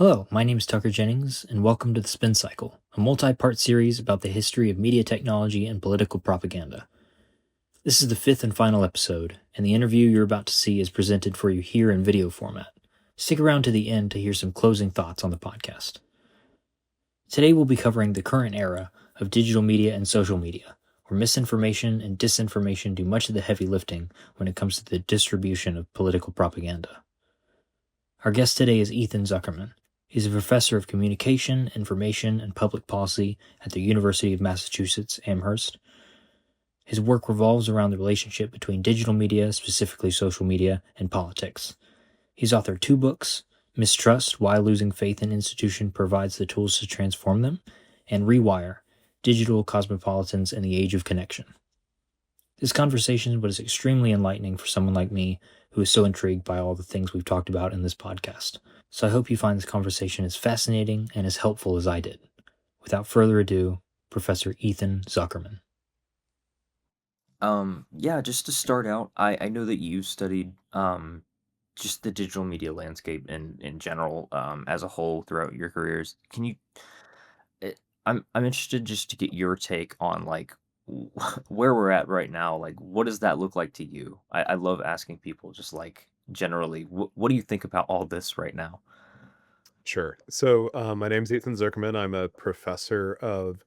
Hello, my name is Tucker Jennings, and welcome to The Spin Cycle, a multi-part series about the history of media technology and political propaganda. This is the fifth and final episode, and the interview you're about to see is presented for you here in video format. Stick around to the end to hear some closing thoughts on the podcast. Today we'll be covering the current era of digital media and social media, where misinformation and disinformation do much of the heavy lifting when it comes to the distribution of political propaganda. Our guest today is Ethan Zuckerman. He's a professor of communication, information, and public policy at the University of Massachusetts, Amherst. His work revolves around the relationship between digital media, specifically social media, and politics. He's authored 2 books, Mistrust: Why Losing Faith in Institution Provides the Tools to Transform Them, and Rewire: Digital Cosmopolitans in the Age of Connection. This conversation was extremely enlightening for someone like me who is so intrigued by all the things we've talked about in this podcast. So I hope you find this conversation as fascinating and as helpful as I did. Without further ado, Professor Ethan Zuckerman. Just to start out, I know that you studied just the digital media landscape in general as a whole throughout your careers. Can you? I'm interested just to get your take on like where we're at right now. Like, what does that look like to you? I love asking people just like generally, what do you think about all this right now? Sure. So, my name's Ethan Zuckerman. I'm a professor of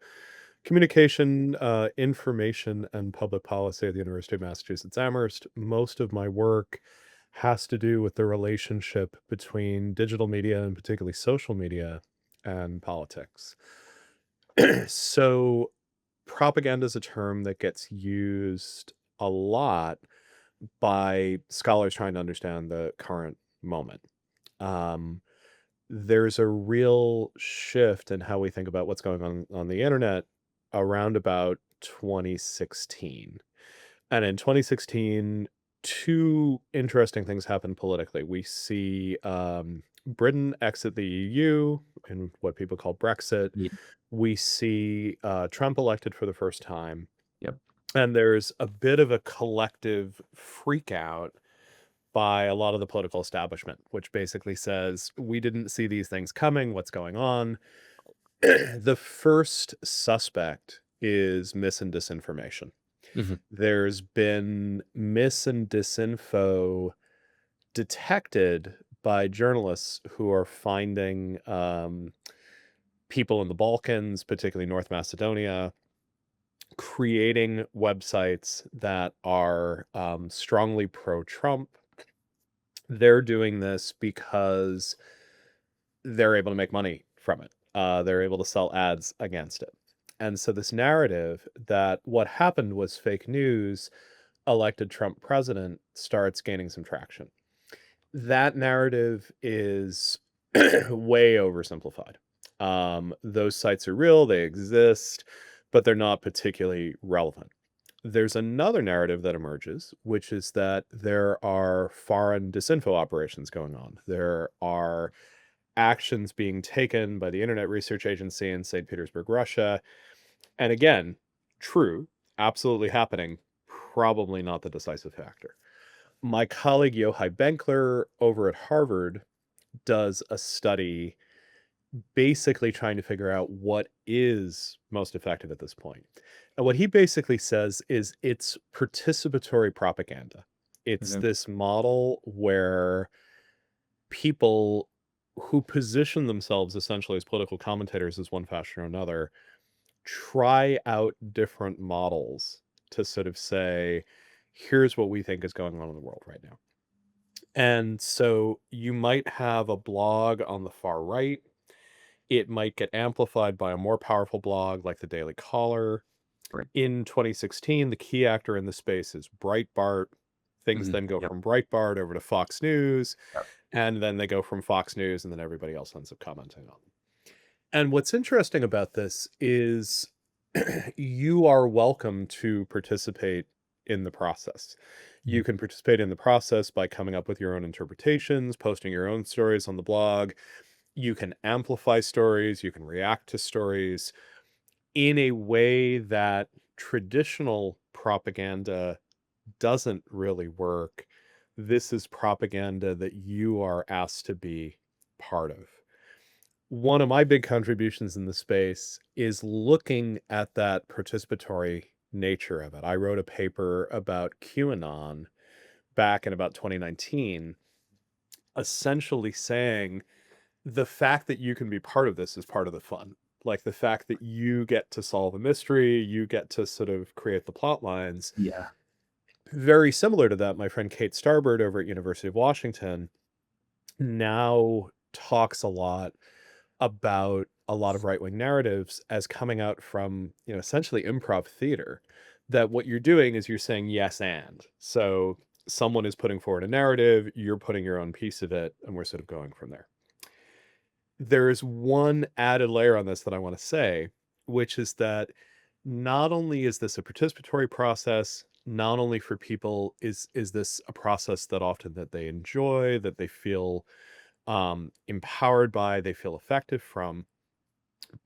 communication, information, and public policy at the University of Massachusetts Amherst. Most of my work has to do with the relationship between digital media and particularly social media and politics. So, propaganda is a term that gets used a lot by scholars trying to understand the current moment. Um, there's a real shift in how we think about what's going on the internet around about 2016. And in 2016, two interesting things happened politically. We see Britain exit the EU in what people call Brexit. Yeah. We see Trump elected for the first time. Yep. And there's a bit of a collective freak out by a lot of the political establishment, which basically says, we didn't see these things coming. What's going on? The first suspect is mis and disinformation. Hmm. There's been mis and disinfo detected by journalists who are finding people in the Balkans, particularly North Macedonia, creating websites that are strongly pro-Trump. They're doing this because they're able to make money from it. They're able to sell ads against it. And so this narrative that what happened was fake news, elected Trump president, starts gaining some traction. That narrative is way oversimplified. Those sites are real, they exist, but they're not particularly relevant. There's another narrative that emerges, which is that there are foreign disinfo operations going on. There are actions being taken by the Internet Research Agency in St. Petersburg, Russia. And again, true, absolutely happening, probably not the decisive factor. My colleague Yochai Benkler over at Harvard does a study basically trying to figure out what is most effective at this point. And what he basically says is it's participatory propaganda. It's Okay. this model where people who position themselves essentially as political commentators as one fashion or another try out different models to sort of say, here's what we think is going on in the world right now. And so you might have a blog on the far right. It might get amplified by a more powerful blog like the Daily Caller. Right. In 2016, the key actor in the space is Breitbart. Things Hmm. then go Yep. from Breitbart over to Fox News, Yep. and then they go from Fox News, and then everybody else ends up commenting on them. And what's interesting about this is you are welcome to participate in the process. You can participate in the process by coming up with your own interpretations, posting your own stories on the blog. You can amplify stories, you can react to stories in a way that traditional propaganda doesn't really work. This is propaganda that you are asked to be part of. one of my big contributions in the space is looking at that participatory nature of it. I wrote a paper about QAnon back in about 2019, essentially saying the fact that you can be part of this is part of the fun. Like the fact that you get to solve a mystery, you get to sort of create the plot lines. Yeah. Very similar to that, my friend Kate Starbird over at University of Washington now talks a lot about a lot of right-wing narratives as coming out from, essentially improv theater. That what you're doing is you're saying yes and. So someone is putting forward a narrative, you're putting your own piece of it, and we're sort of going from there. There's one added layer on this that I want to say, which is that not only is this a participatory process, not only for people is this a process that often that they enjoy, that they feel empowered by, they feel effective from,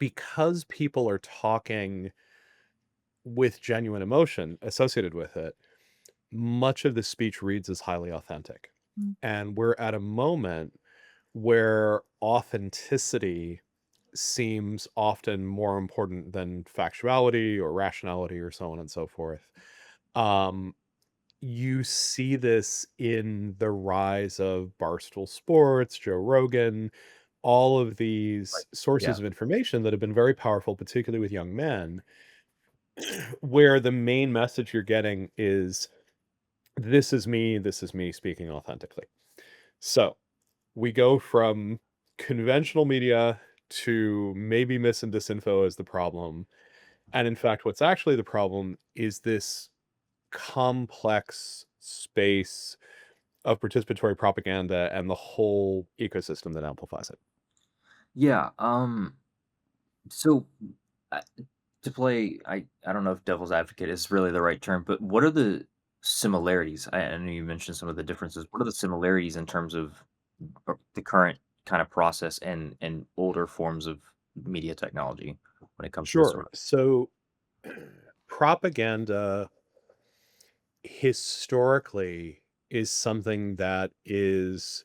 because people are talking with genuine emotion associated with it. Much of the speech reads as highly authentic. And we're at a moment where authenticity seems often more important than factuality or rationality or so on and so forth. Um, you see this in the rise of Barstool Sports, Joe Rogan, all of Right. these Yeah. sources of information that have been very powerful, particularly with young men, where the main message you're getting is this is me speaking authentically. So we go from conventional media to maybe mis and disinfo as the problem. And in fact, what's actually the problem is this complex space of participatory propaganda and the whole ecosystem that amplifies it. Yeah. So, uh, to play, I don't know if devil's advocate is really the right term, but what are the similarities? I know you mentioned some of the differences. What are the similarities in terms of the current kind of process and older forms of media technology when it comes to this sort Sure. of? So propaganda historically is something that is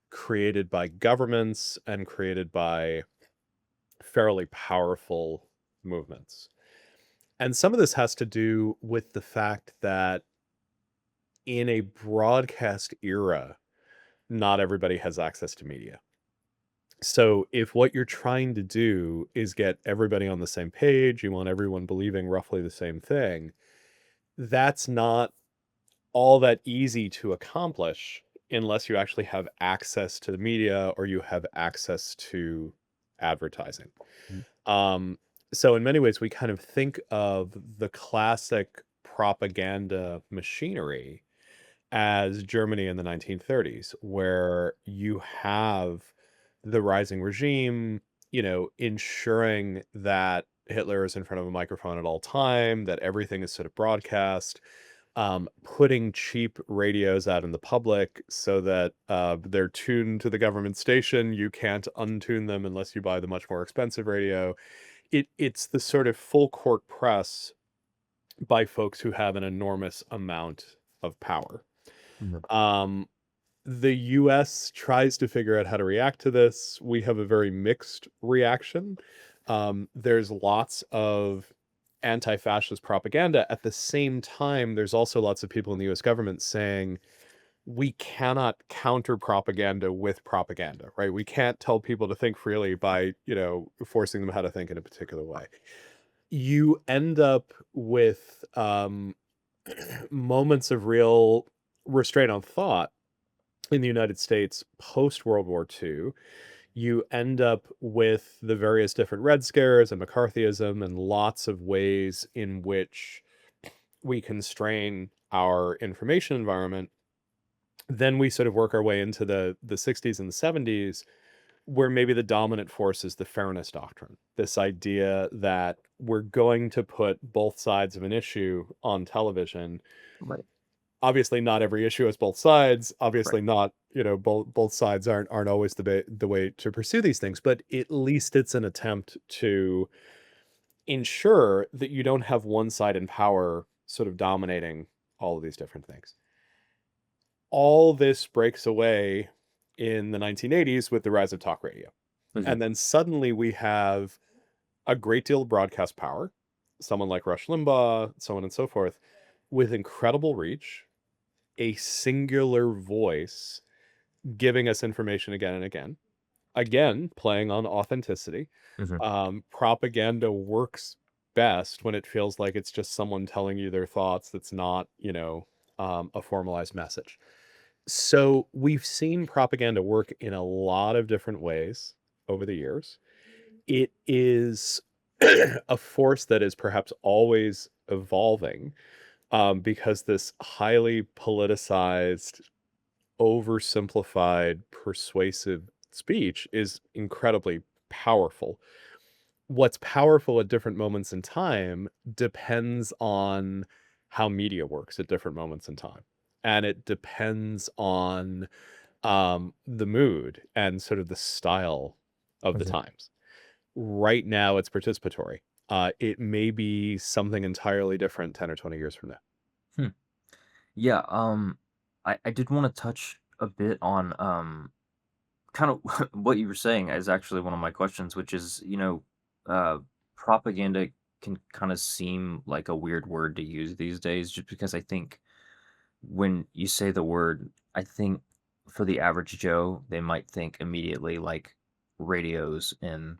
created by governments and created by fairly powerful movements. And some of this has to do with the fact that in a broadcast era, not everybody has access to media. So if what you're trying to do is get everybody on the same page, you want everyone believing roughly the same thing, that's not all that easy to accomplish unless you actually have access to the media or you have access to advertising. Mhm. Um, so in many ways, we kind of think of the classic propaganda machinery as Germany in the 1930s, where you have the rising regime, ensuring that Hitler is in front of a microphone at all time, that everything is sort of broadcast, putting cheap radios out in the public so that they're tuned to the government station. You can't untune them unless you buy the much more expensive radio. It's the sort of full court press by folks who have an enormous amount of power. Mhm. Um, the US tries to figure out how to react to this. We have a very mixed reaction. There's lots of anti-fascist propaganda. At the same time, there's also lots of people in the US government saying we cannot counter propaganda with propaganda, right? We can't tell people to think freely by, forcing them how to think in a particular way. You end up with moments of real restraint on thought in the United States post World War II. You end up with the various different Red Scares and McCarthyism and lots of ways in which we constrain our information environment. Then we sort of work our way into the 60s and the 70s, where maybe the dominant force is the fairness doctrine. This idea that we're going to put both sides of an issue on television. Right. Obviously not every issue has both sides. Right. Obviously not, both sides aren't always the way to pursue these things, but at least it's an attempt to ensure that you don't have one side in power sort of dominating all of these different things. All this breaks away in the 1980s with the rise of talk radio. Okay. And then suddenly we have a great deal of broadcast power, someone like Rush Limbaugh, so on and so forth, with incredible reach, a singular voice giving us information again and again. Again, playing on authenticity. Mhm. Propaganda works best when it feels like it's just someone telling you their thoughts that's not, a formalized message. So we've seen propaganda work in a lot of different ways over the years. It is a force that is perhaps always evolving, because this highly politicized, oversimplified, persuasive speech is incredibly powerful. What's powerful at different moments in time depends on how media works at different moments in time. And it depends on the mood and sort of the style of the Okay. times. Right now, it's participatory. It may be something entirely different 10 or 20 years from now. Hmm. Yeah, I did wanna touch a bit on, kind of what you were saying is actually one of my questions, which is, propaganda can kinda seem like a weird word to use these days just because I think when you say the word, I think for the average Joe, they might think immediately like radios in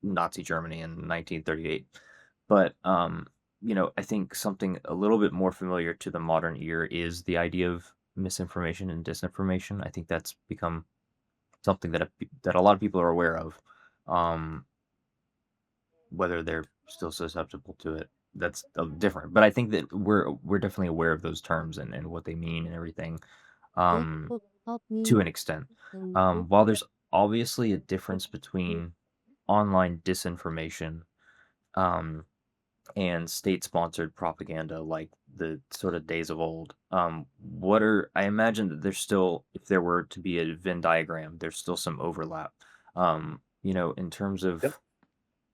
Nazi Germany in 1938. But I think something a little bit more familiar to the modern ear is the idea of misinformation and disinformation. I think that's become something that a lot of people are aware of. Um, whether they're still susceptible to it, that's different. But I think that we're definitely aware of those terms and what they mean and everything. Um, to an extent. While there's obviously a difference between online disinformation um, and state-sponsored propaganda, like the sort of days of old. I imagine that there's still, if there were to be a Venn diagram, there's still some overlap. In terms Yep. of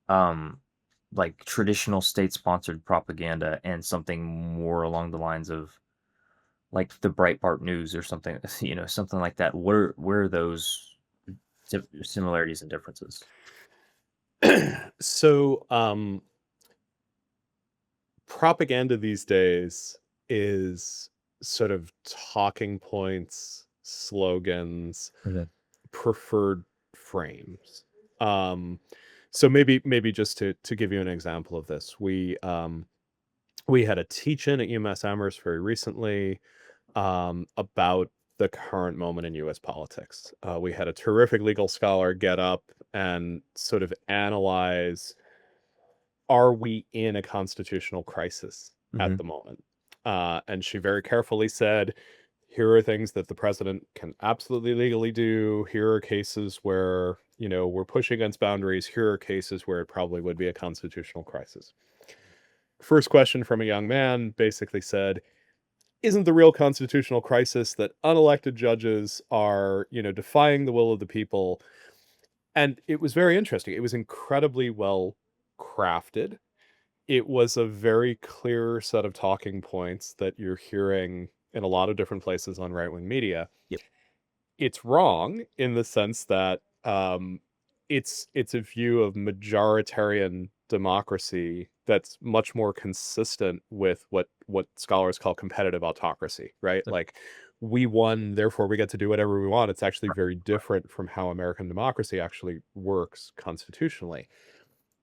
um, like traditional state-sponsored propaganda and something more along the lines of like the Breitbart News or something, something like that. Where are those similarities and differences? So, propaganda these days is sort of talking points, slogans, Okay. preferred frames. Um, so maybe just to give you an example of this, we had a teach-in at UMass Amherst very recently, about the current moment in U.S. politics. We had a terrific legal scholar get up and sort of analyze, are we in a constitutional crisis at Hmm. the moment? And she very carefully said, here are things that the president can absolutely legally do. Here are cases where, we're pushing against boundaries. Here are cases where it probably would be a constitutional crisis. First question from a young man basically said, isn't the real constitutional crisis that unelected judges are, defying the will of the people? And it was very interesting. It was incredibly well crafted. It was a very clear set of talking points that you're hearing in a lot of different places on right-wing media. Yep. It's wrong in the sense that, it's a view of majoritarian democracy that's much more consistent with what scholars call competitive autocracy, right? So- Like, we won, therefore we get to do whatever we want. It's actually very different from how American democracy actually works constitutionally.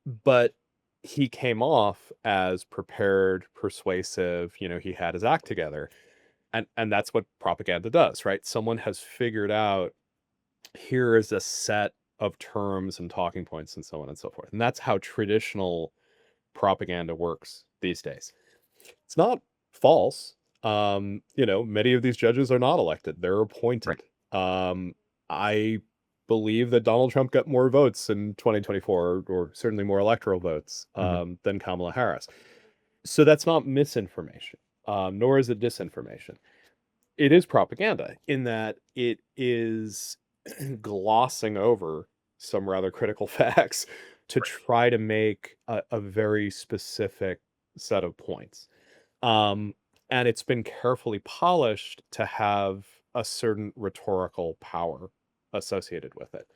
But he came off as prepared, persuasive, he had his act together. And that's what propaganda does, right? Someone has figured out, here is a set of terms and talking points and so on and so forth. And that's how traditional propaganda works these days. It's not false. Many of these judges are not elected, they're Right. appointed. I believe that Donald Trump got more votes in 2024, or certainly more electoral votes, Hmm. than Kamala Harris. So that's not misinformation, nor is it disinformation. It is propaganda in that it is glossing over some rather critical facts to try to make a very specific set of points. Um, and it's been carefully polished to have a certain rhetorical power associated with it.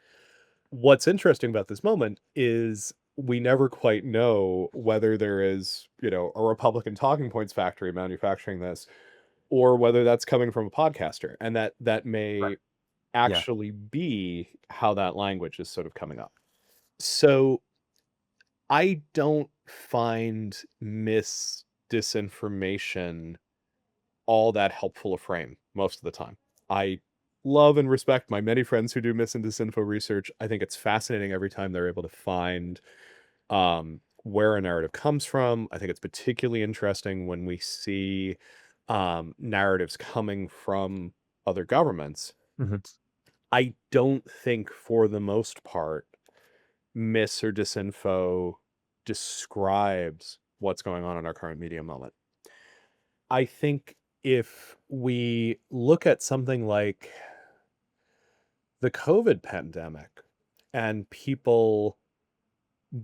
what's interesting about this moment is we never quite know whether there is, a Republican talking points factory manufacturing this, or whether that's coming from a podcaster, and that Right. may Yeah. actually be how that language is sort of coming up. So I don't find disinformation all that helpful a frame most of the time. I love and respect my many friends who do mis and disinfo research. I think it's fascinating every time they're able to find where a narrative comes from. I think it's particularly interesting when we see narratives coming from other governments. Mhm. I don't think, for the most part, mis or disinfo describes what's going on in our current media moment. I think if we look at something like the COVID pandemic and people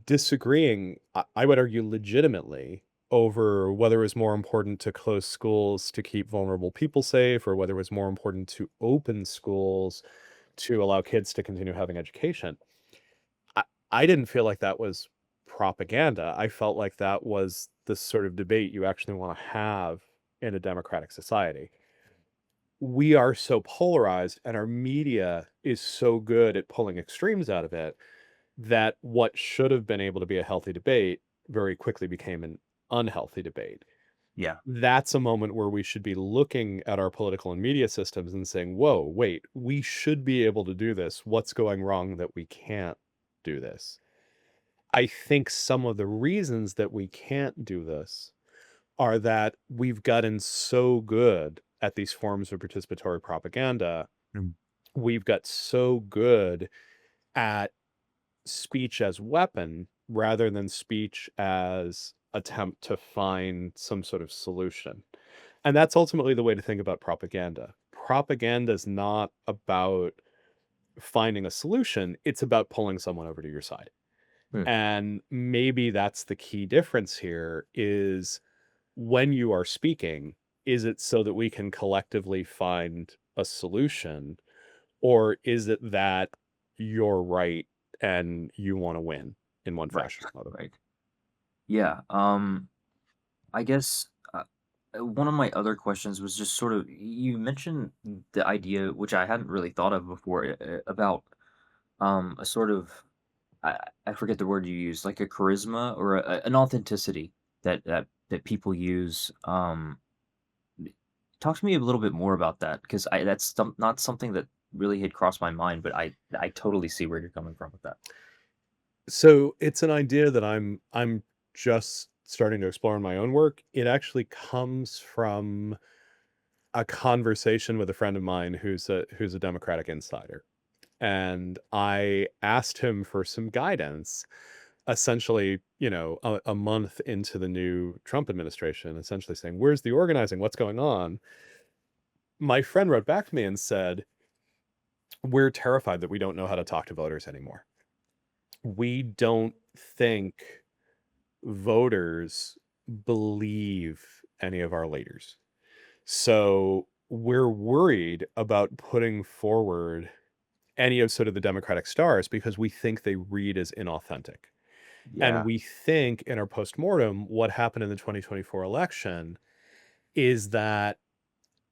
disagreeing, I would argue legitimately, over whether it was more important to close schools to keep vulnerable people safe or whether it was more important to open schools to allow kids to continue having education. I, I didn't feel like that was propaganda. I felt like that was the sort of debate you actually want to have in a democratic society. We are so polarized and our media is so good at pulling extremes out of it that what should have been able to be a healthy debate very quickly became an unhealthy debate. Yeah. That's a moment where we should be looking at our political and media systems and saying, whoa, wait, we should be able to do this. What's going wrong that we can't do this? I think some of the reasons that we can't do this are that we've gotten so good at these forms of participatory propaganda. Mm. We've got so good at speech as weapon rather than speech as attempt to find some sort of solution. And that's ultimately the way to think about propaganda. Propaganda is not about finding a solution, it's about pulling someone over to your side. Mm. And maybe that's the key difference here is when you are speaking, is it so that we can collectively find a solution, or is it that you're right and you want to win in one Right. fashion or another? Right. Yeah. I guess one of my other questions was just sort of you mentioned the idea, which I hadn't really thought of before, about a sort of I forget the word you used, like a charisma or an authenticity that people use. Talk to me a little bit more about that because I that's not something that really had crossed my mind, but I totally see where you're coming from with that. So it's an idea that I'm just starting to explore in my own work. It actually comes from a conversation with a friend of mine who's a Democratic insider. And I asked him for some guidance, essentially, a month into the new Trump administration, essentially saying, where's the organizing? What's going on? My friend wrote back to me and said, we're terrified that we don't know how to talk to voters anymore. We don't think voters believe any of our leaders. So we're worried about putting forward any of sort of the Democratic stars because we think they read as inauthentic. And Yeah. we think in our postmortem, what happened in the 2024 election is that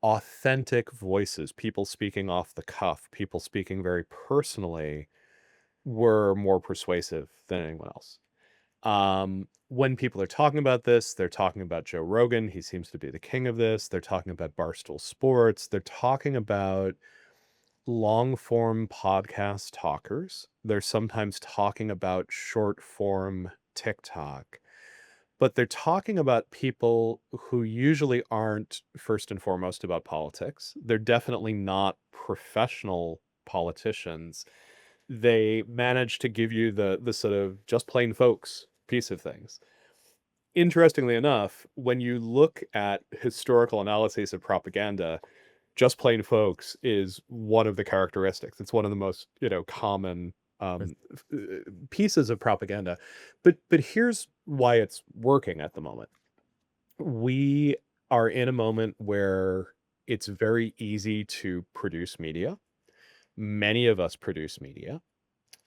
authentic voices, people speaking off the cuff, people speaking very personally, were more persuasive than anyone else. When people are talking about this, they're talking about Joe Rogan. He seems to be the king of this. They're talking about Barstool Sports. They're talking about long form podcast talkers. They're sometimes talking about short form TikTok, but they're talking about people who usually aren't first and foremost about politics. They're definitely not professional politicians. They manage to give you the sort of just plain folks piece of things. Interestingly enough, when you look at historical analyses of propaganda, just plain folks is one of the characteristics. It's one of the most, common Mm. pieces of propaganda. But here's why it's working at the moment. We are in a moment where it's very easy to produce media. Many of us produce media.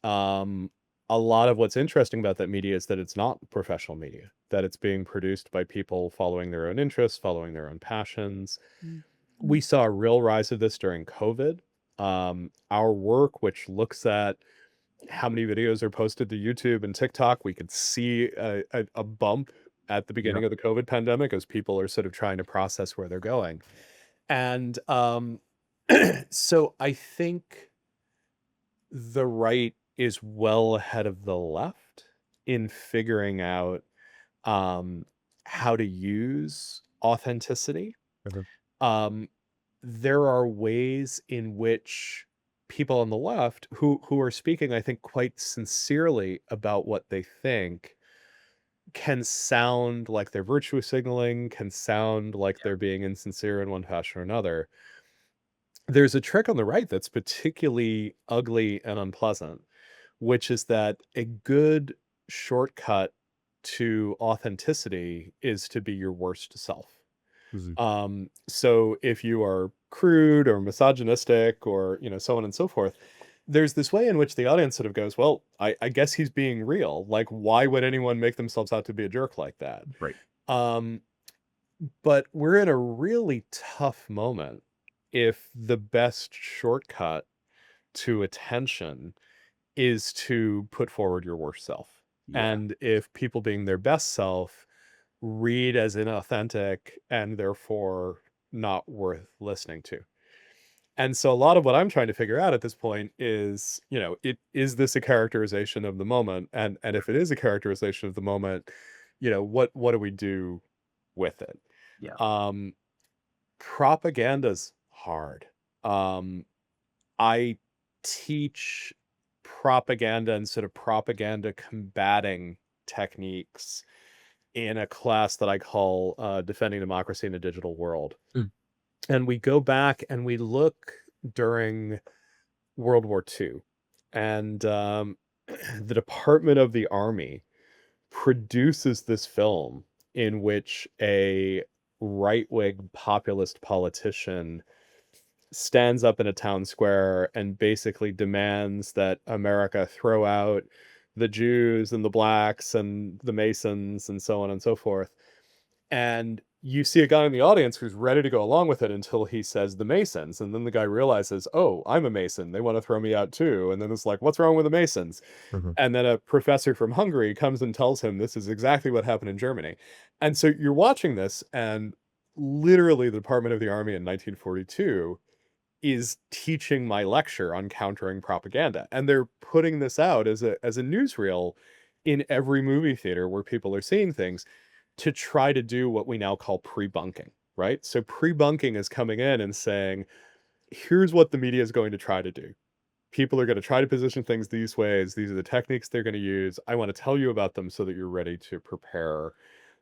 Um, a lot of what's interesting about that media is that it's not professional media, that it's being produced by people following their own interests, following their own passions. We saw a real rise of this during COVID. Our work, which looks at how many videos are posted to YouTube and TikTok, we could see a bump at the Yeah. beginning of the COVID pandemic as people are sort of trying to process where they're going. And so I think the right is well ahead of the left in figuring out um, how to use authenticity. Mhm. Um, there are ways in which people on the left who are speaking, I think, quite sincerely about what they think can sound like they're virtue signaling, can sound like Yeah. they're being insincere in one fashion or another. There's a trick on the right that's particularly ugly and unpleasant, which is that a good shortcut to authenticity is to be your worst self. Mhm. So if you are crude or misogynistic or, so on and so forth, there's this way in which the audience sort of goes, well, I guess he's being real. Like, why would anyone make themselves out to be a jerk like that? Right. Um, but we're in a really tough moment if the best shortcut to attention is to put forward your worst self. Yeah. And if people being their best self read as inauthentic and therefore not worth listening to. And so a lot of what I'm trying to figure out at this point is, is this a characterization of the moment? And if it is a characterization of the moment, what do we do with it? Yeah. Um, Propaganda's hard. Um, I teach propaganda and sort of propaganda combating techniques in a class that I call Defending Democracy in a Digital World. Mm. And we go back and we look during World War II. And the Department of the Army produces this film in which a right wing populist politician stands up in a town square and basically demands that America throw out the Jews and the blacks and the Masons and so on and so forth. And you see a guy in the audience who's ready to go along with it until he says the Masons. And then the guy realizes, oh, I'm a Mason. They want to throw me out too. And then it's like, what's wrong with the Masons? Mhm. And then a professor from Hungary comes and tells him this is exactly what happened in Germany. And so you're watching this, and literally the Department of the Army in 1942 is teaching my lecture on countering propaganda. And they're putting this out as a newsreel in every movie theater where people are seeing things to try to do what we now call pre-bunking, right? So pre-bunking is coming in and saying, here's what the media is going to try to do. People are going to try to position things these ways. These are the techniques they're going to use. I want to tell you about them so that you're ready to prepare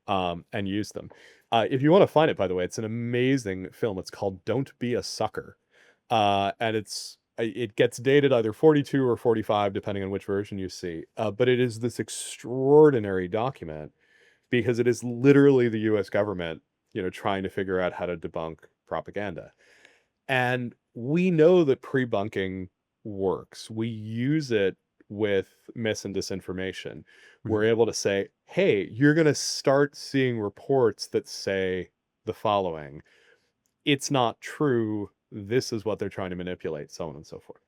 and use them. If you want to find it, by the way, it's an amazing film. It's called Don't Be a Sucker. And it gets dated either 42 or 45, depending on which version you see. But it is this extraordinary document because it is literally the US government, trying to figure out how to debunk propaganda. And we know that pre-bunking works. We use it with mis and disinformation. We're Mhm. able to say, hey, you're going to start seeing reports that say the following. It's not true. This is what they're trying to manipulate, so on and so forth.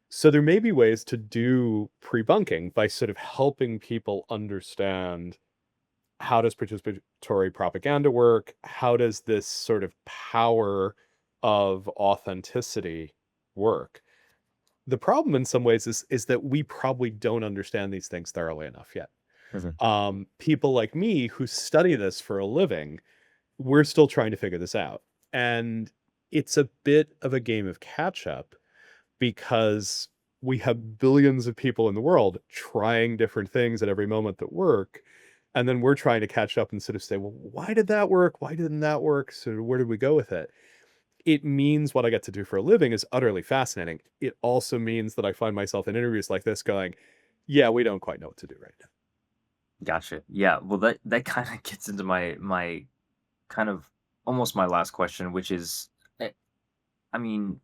So there may be ways to do pre-bunking by sort of helping people understand, how does participatory propaganda work? How does this sort of power of authenticity work? The problem in some ways is that we probably don't understand these things thoroughly enough yet. Mhm. People like me who study this for a living, we're still trying to figure this out. And it's a bit of a game of catch up because we have billions of people in the world trying different things at every moment that work. And then we're trying to catch up and sort of say, well, why did that work? Why didn't that work? So where did we go with it? It means what I get to do for a living is utterly fascinating. It also means that I find myself in interviews like this going, yeah, we don't quite know what to do right now. Gotcha. Yeah. Well, that kind of gets into my kind of almost my last question, which is, I mean,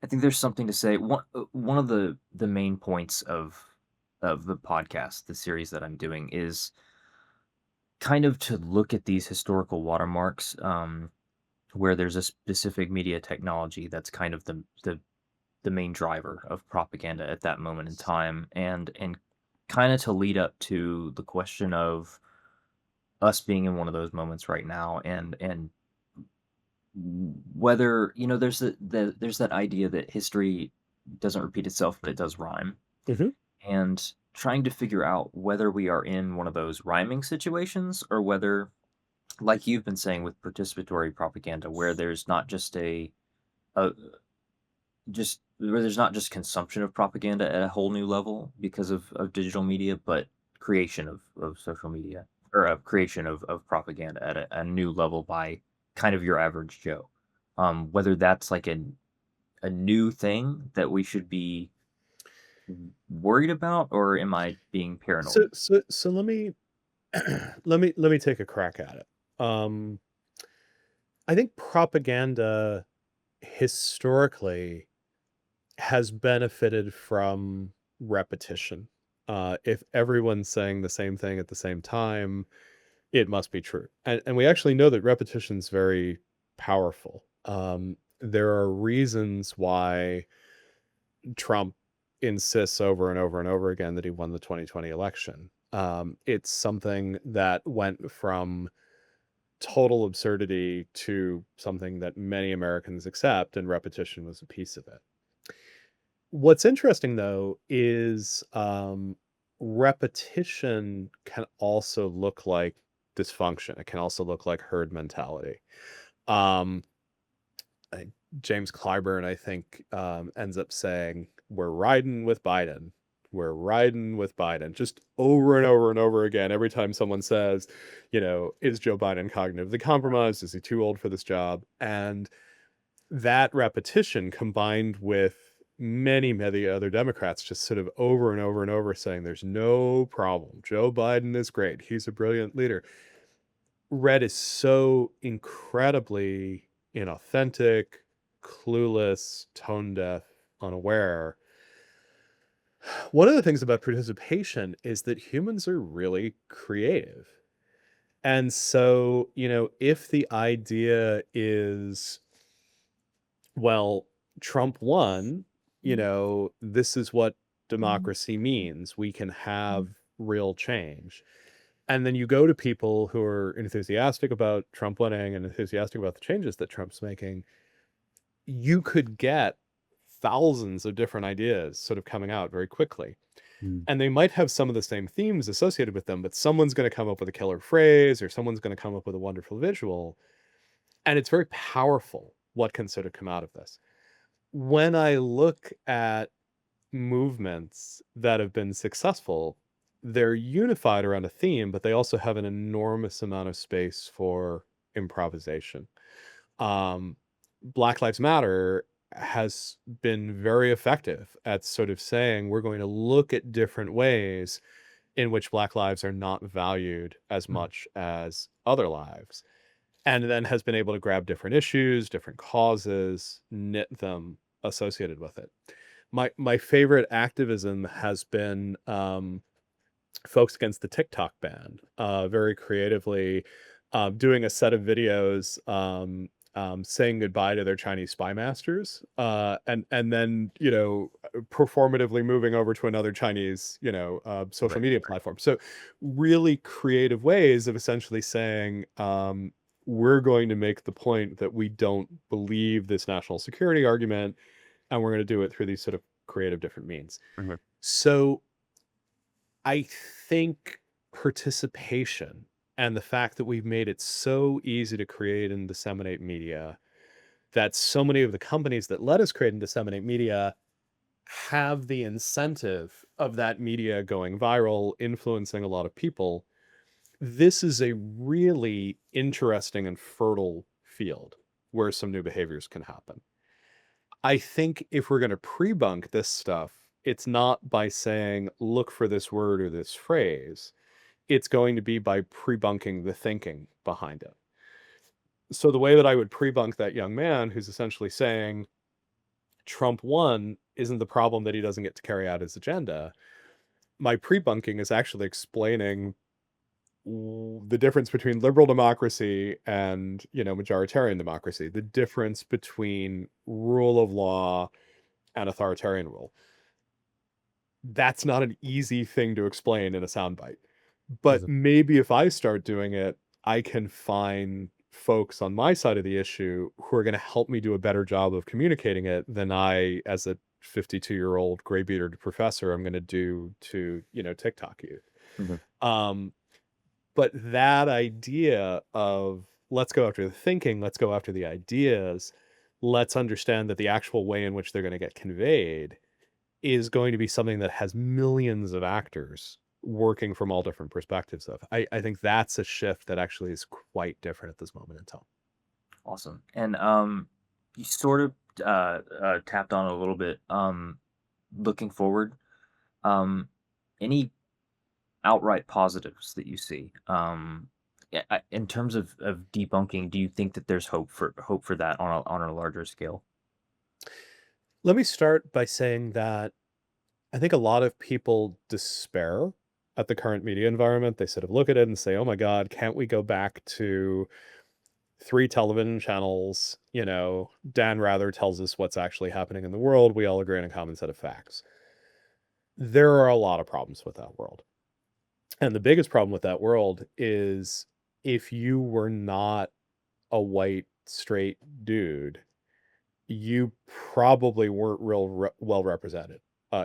I think there's something to say. One of the main points of the podcast, the series that I'm doing, is kind of to look at these historical watermarks, where there's a specific media technology that's kind of the main driver of propaganda at that moment in time, and kind of to lead up to the question of us being in one of those moments right now, and whether, there's that idea that history doesn't repeat itself, but it does rhyme, Hmm. and trying to figure out whether we are in one of those rhyming situations, or whether, like you've been saying with participatory propaganda, where there's not just a just where there's not just consumption of propaganda at a whole new level because of digital media, but creation of social media, or a creation of propaganda at a new level by kind of your average Joe. Whether that's like a new thing that we should be worried about, or am I being So paranoid? so let me let me take a crack at it. I think propaganda historically has benefited from repetition. If everyone's saying the same thing at the same time, it must be true. And we actually know that repetition's very powerful. There are reasons why Trump insists over and over and over again that he won the 2020 election. It's something that went from total absurdity to something that many Americans accept, and repetition was a piece of it. What's interesting though is repetition can also look like dysfunction. It can also look like herd mentality. Um, I, James Clyburn, I think, ends up saying, "We're riding with Biden. We're riding with Biden," just over and over and over again. Every time someone says, "Is Joe Biden cognitively compromised? Is he too old for this job?" And that repetition combined with many, many other Democrats just sort of over and over and over saying, "There's no problem. Joe Biden is great. He's a brilliant leader." Red is so incredibly inauthentic, clueless, tone deaf, unaware. One of the things about participation is that humans are really creative. And so, if the idea is, well, Trump won, this is what democracy means. We can have real change. And then you go to people who are enthusiastic about Trump winning and enthusiastic about the changes that Trump's making, you could get thousands of different ideas sort of coming out very quickly. Mm. And they might have some of the same themes associated with them, but someone's going to come up with a killer phrase or someone's going to come up with a wonderful visual. And it's very powerful what can sort of come out of this. When I look at movements that have been successful, they're unified around a theme, but they also have an enormous amount of space for improvisation. Um, Black Lives Matter has been very effective at sort of saying we're going to look at different ways in which Black lives are not valued as Mm. much as other lives, and then has been able to grab different issues, different causes, knit them associated with it. My favorite activism has been folks against the TikTok ban, very creatively doing a set of videos saying goodbye to their Chinese spy masters, and then performatively moving over to another Chinese social Right. media platform. So really creative ways of essentially saying. We're going to make the point that we don't believe this national security argument, and we're going to do it through these sort of creative different means. Mhm. So I think participation and the fact that we've made it so easy to create and disseminate media, that so many of the companies that let us create and disseminate media have the incentive of that media going viral, influencing a lot of people. This is a really interesting and fertile field where some new behaviors can happen. I think if we're going to pre-bunk this stuff, it's not by saying, look for this word or this phrase. It's going to be by pre-bunking the thinking behind it. So the way that I would pre-bunk that young man who's essentially saying, Trump won isn't the problem that he doesn't get to carry out his agenda. My pre-bunking is actually explaining the difference between liberal democracy and, majoritarian democracy, the difference between rule of law and authoritarian rule. That's not an easy thing to explain in a soundbite. But Mhm. maybe if I start doing it, I can find folks on my side of the issue who are going to help me do a better job of communicating it than I, as a 52-year-old gray bearded professor, I'm going to do to, TikTok youth. Mhm. Um, but that idea of let's go after the thinking, let's go after the ideas, let's understand that the actual way in which they're going to get conveyed is going to be something that has millions of actors working from all different perspectives of. I think that's a shift that actually is quite different at this moment in time. Awesome. And you sort of tapped on a little bit. Looking forward, um, any outright positives that you see? In terms of debunking, do you think that there's hope for that on a larger scale? Let me start by saying that I think a lot of people despair at the current media environment. They sort of look at it and say, "Oh my God, can't we go back to three television channels? Dan Rather tells us what's actually happening in the world. We all agree on a common set of facts." There are a lot of problems with that world. And the biggest problem with that world is if you were not a white, straight dude, you probably weren't well represented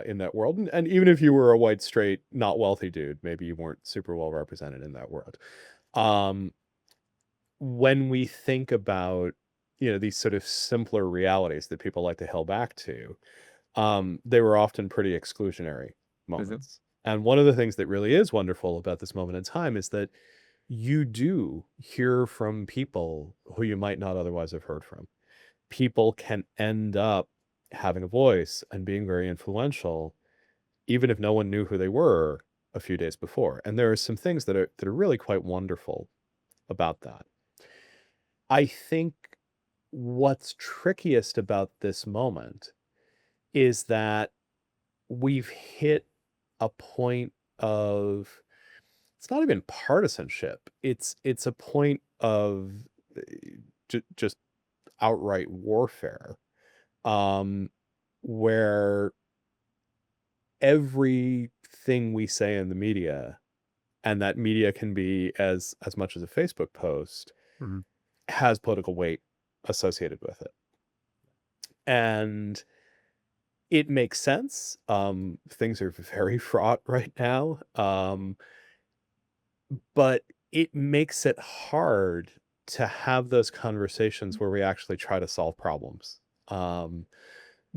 in that world. And even if you were a white, straight, not wealthy dude, maybe you weren't super well represented in that world. Um, when we think about, these sort of simpler realities that people like to hell back to, they were often pretty exclusionary Mhm. moments. And one of the things that really is wonderful about this moment in time is that you do hear from people who you might not otherwise have heard from. People can end up having a voice and being very influential, even if no one knew who they were a few days before. And there are some things that are really quite wonderful about that. I think what's trickiest about this moment is that we've hit a point of it's not even partisanship. It's a point of just outright warfare, um, where everything we say in the media, and that media can be as much as a Facebook post, Mhm. has political weight associated with it, and it makes sense. Things are very fraught right now. But it makes it hard to have those conversations where we actually try to solve problems. Um,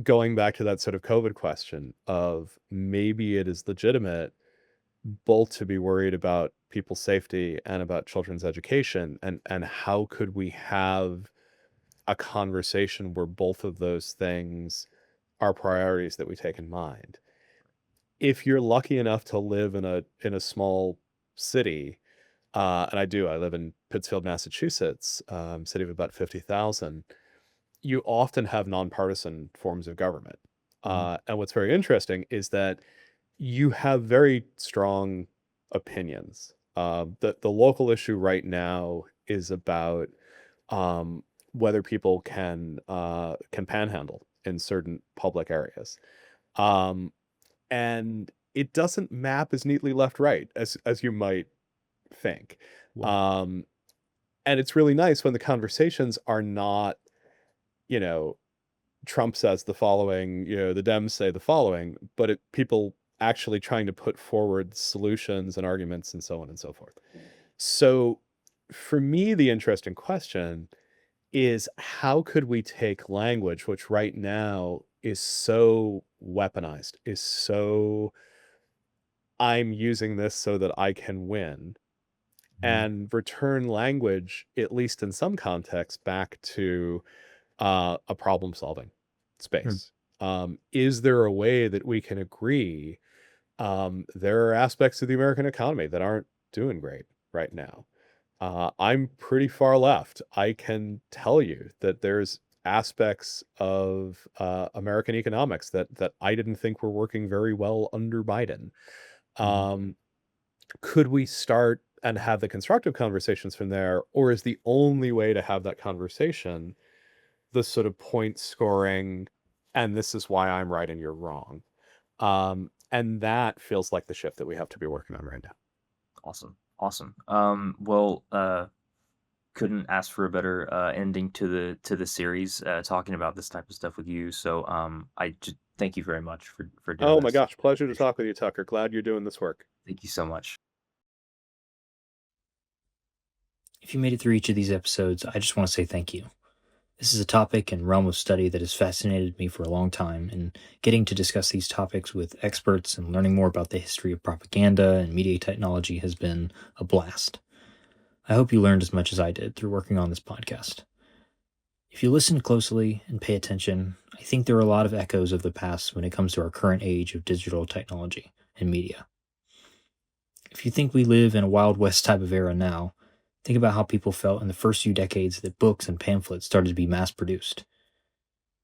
Going back to that sort of COVID question of maybe it is legitimate both to be worried about people's safety and about children's education, and how could we have a conversation where both of those things are priorities that we take in mind. If you're lucky enough to live in a small city, and I do. I live in Pittsfield, Massachusetts, city of about 50,000. You often have nonpartisan forms of government. Mhm. And what's very interesting is that you have very strong opinions. The local issue right now is about um, whether people can panhandle in certain public areas. Um, and it doesn't map as neatly left right as you might think. Yeah. Um, and it's really nice when the conversations are not, you know, Trump says the following, the Dems say the following, but people actually trying to put forward solutions and arguments and so on and so forth. So for me, the interesting question is how could we take language, which right now is so weaponized, is so I'm using this so that I can win, Mhm. and return language, at least in some contexts, back to a problem solving Mm. space. Is there a way that we can agree? There are aspects of the American economy that aren't doing great right now. I'm pretty far left. I can tell you that there's aspects of American economics that I didn't think were working very well under Biden. Mhm. Um, could we start and have the constructive conversations from there, or is the only way to have that conversation the sort of point scoring, and this is why I'm right and you're wrong? And that feels like the shift that we have to be working on right now. Awesome. Awesome. Well, couldn't ask for a better ending to the series, talking about this type of stuff with you. So I just thank you very much for doing Oh my this. gosh, pleasure to Appreciate talk with you, Tucker. Glad you're doing this work. Thank you so much. If you made it through each of these episodes, I just want to say thank you. This is a topic and realm of study that has fascinated me for a long time, and getting to discuss these topics with experts and learning more about the history of propaganda and media technology has been a blast. I hope you learned as much as I did through working on this podcast. If you listen closely and pay attention, I think there are a lot of echoes of the past when it comes to our current age of digital technology and media. If you think we live in a Wild West type of era now, think about how people felt in the first few decades that books and pamphlets started to be mass produced.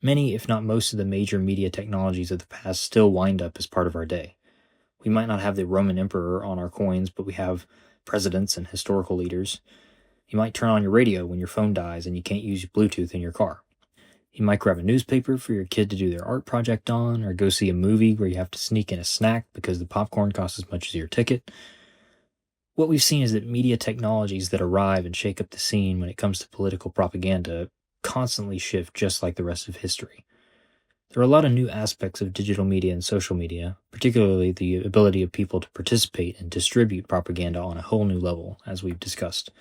Many, if not most, of the major media technologies of the past still wind up as part of our day. We might not have the Roman emperor on our coins, but we have presidents and historical leaders. You might turn on your radio when your phone dies and you can't use Bluetooth in your car. You might grab a newspaper for your kid to do their art project on, or go see a movie where you have to sneak in a snack because the popcorn costs as much as your ticket. What we've seen is that media technologies that arrive and shake up the scene when it comes to political propaganda constantly shift just like the rest of history. There are a lot of new aspects of digital media and social media, particularly the ability of people to participate and distribute propaganda on a whole new level, as we've discussed.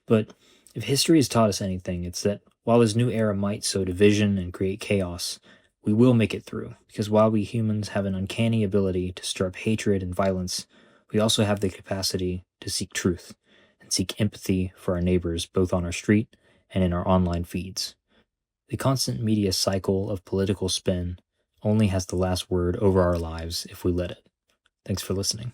But if history has taught us anything, it's that while this new era might sow division and create chaos, we will make it through, because while we humans have an uncanny ability to stir up hatred and violence, we also have the capacity to seek truth and seek empathy for our neighbors, both on our street and in our online feeds. The constant media cycle of political spin only has the last word over our lives if we let it. Thanks for listening.